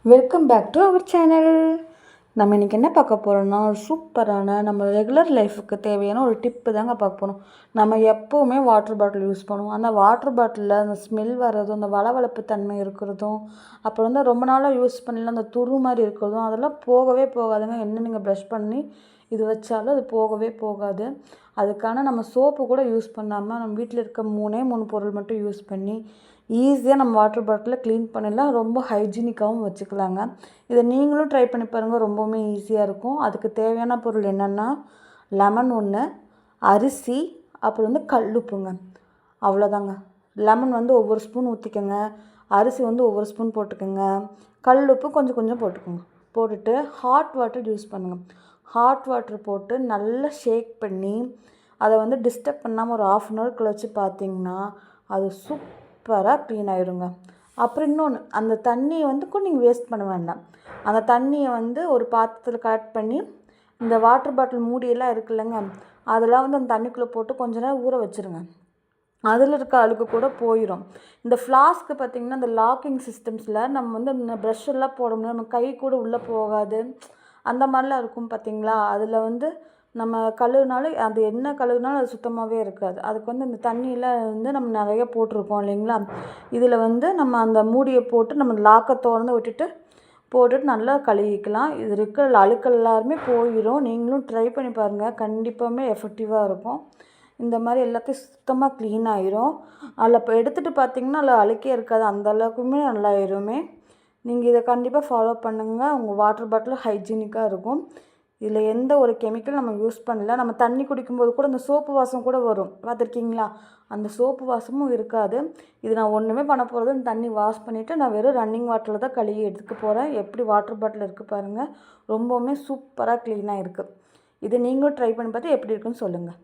Welcome back to our channel. நம்ம இன்றைக்கி என்ன பார்க்க போகிறோம்னா, ஒரு சூப்பரான நம்ம ரெகுலர் லைஃபுக்கு தேவையான ஒரு டிப்பு தாங்க பார்க்க போகிறோம். நம்ம எப்போவுமே வாட்டர் பாட்டில் யூஸ் பண்ணுவோம். அந்த வாட்டர் பாட்டிலில் அந்த ஸ்மெல் வர்றதும், அந்த வளவளப்பு தன்மை இருக்கிறதும், அப்புறம் வந்து ரொம்ப நாளாக யூஸ் பண்ணல அந்த துரு மாதிரி இருக்கிறதும், அதெல்லாம் போகவே போகாதுங்க. என்ன நீங்கள் ப்ரஷ் பண்ணி இது வச்சாலும் அது போகவே போகாது. அதுக்கான நம்ம சோப்பு கூட யூஸ் பண்ணாமல் நம்ம வீட்டில் இருக்க 3 பொருள் மட்டும் யூஸ் பண்ணி ஈஸியாக நம்ம வாட்டர் பாட்டிலில் க்ளீன் பண்ணிடலாம். ரொம்ப ஹைஜீனிக்காகவும் வச்சுக்கலாங்க. இதை நீங்களும் ட்ரை பண்ணி பாருங்கள். ரொம்பவுமே ஈஸியாக இருக்கும். அதுக்கு தேவையான பொருள் என்னென்னா, லெமன் 1, அரிசி, அப்புறம் வந்து கல்லுப்புங்க. அவ்வளோதாங்க. லெமன் வந்து ஒவ்வொரு ஸ்பூன் ஊற்றிக்கோங்க. அரிசி வந்து ஒவ்வொரு ஸ்பூன் போட்டுக்கோங்க. கல்லுப்பு கொஞ்சம் கொஞ்சம் போட்டுக்கோங்க. போட்டுட்டு ஹாட் வாட்டர் யூஸ் பண்ணுங்கள். ஹாட் வாட்டர் போட்டு நல்லா ஷேக் பண்ணி அதை வந்து டிஸ்டர்ப் பண்ணாமல் ஒரு 1/2 அன் ஹவர் கழிச்சு பார்த்தீங்கன்னா அது சூப்பராக க்ளீன் ஆகிடுங்க. அப்புறம் இன்னொன்று, அந்த தண்ணியை வந்து கூட நீங்கள் வேஸ்ட் பண்ண வேண்டாம். அந்த தண்ணியை வந்து ஒரு பாத்திரத்தில் கலெக்ட் பண்ணி இந்த வாட்டர் பாட்டில் மூடியெல்லாம் இருக்குல்லங்க, அதெல்லாம் வந்து அந்த தண்ணிக்குள்ளே போட்டு கொஞ்ச நேரம் ஊற வச்சுருங்க. அதில் இருக்க அழுக்கு கூட போயிடும். இந்த ஃப்ளாஸ்க்கு பார்த்திங்கன்னா, இந்த லாக்கிங் சிஸ்டம்ஸில் நம்ம வந்து இந்த ப்ரஷ் எல்லாம் போட முடியாது, நம்ம கை கூட உள்ளே போகாது, அந்த மாதிரிலாம் இருக்கும் பார்த்திங்களா. அதில் வந்து நம்ம கழுவுனாலும் அது என்ன கழுவுனாலும் அது சுத்தமாகவே இருக்காது. அதுக்கு வந்து இந்த தண்ணியில் வந்து நம்ம நிறைய போட்டிருக்கோம் இல்லைங்களா. இதில் வந்து நம்ம அந்த மூடியை போட்டு நம்ம லாக்கை திறந்து போட்டுட்டு நல்லா கழுவிக்கலாம். இது இருக்கிற அழுக்கள் எல்லாருமே போயிடும். நீங்களும் ட்ரை பண்ணி பாருங்கள். கண்டிப்பாகவே எஃபெக்டிவாக இருக்கும். இந்த மாதிரி எல்லாத்தையும் சுத்தமாக க்ளீன் ஆயிரும். அதில் இப்போ எடுத்துகிட்டு பார்த்திங்கன்னா அதில் அழுக்கே இருக்காது. அந்த அளவுக்குமே நல்லாயிருமே. நீங்கள் இதை கண்டிப்பாக ஃபாலோ பண்ணுங்கள். உங்கள் வாட்டர் பாட்டில் ஹைஜீனிக்காக இருக்கும். இதில் எந்த ஒரு கெமிக்கல் நம்ம யூஸ் பண்ணல. நம்ம தண்ணி குடிக்கும்போது கூட இந்த சோப்பு வாசம் கூட வரும், பார்த்துருக்கீங்களா? அந்த சோப்பு வாசமும் இருக்காது. இது நான் ஒன்றுமே பண்ண போகிறது, இந்த தண்ணி வாஷ் பண்ணிவிட்டு நான் வெறும் ரன்னிங் வாட்டரில் தான் கழுவி எடுத்துக்க போகிறேன். எப்படி வாட்டர் பாட்டில் இருக்குது பாருங்கள். ரொம்பவுமே சூப்பராக க்ளீனாக இருக்குது. இதை நீங்களும் ட்ரை பண்ணி பார்த்து எப்படி இருக்குன்னு சொல்லுங்கள்.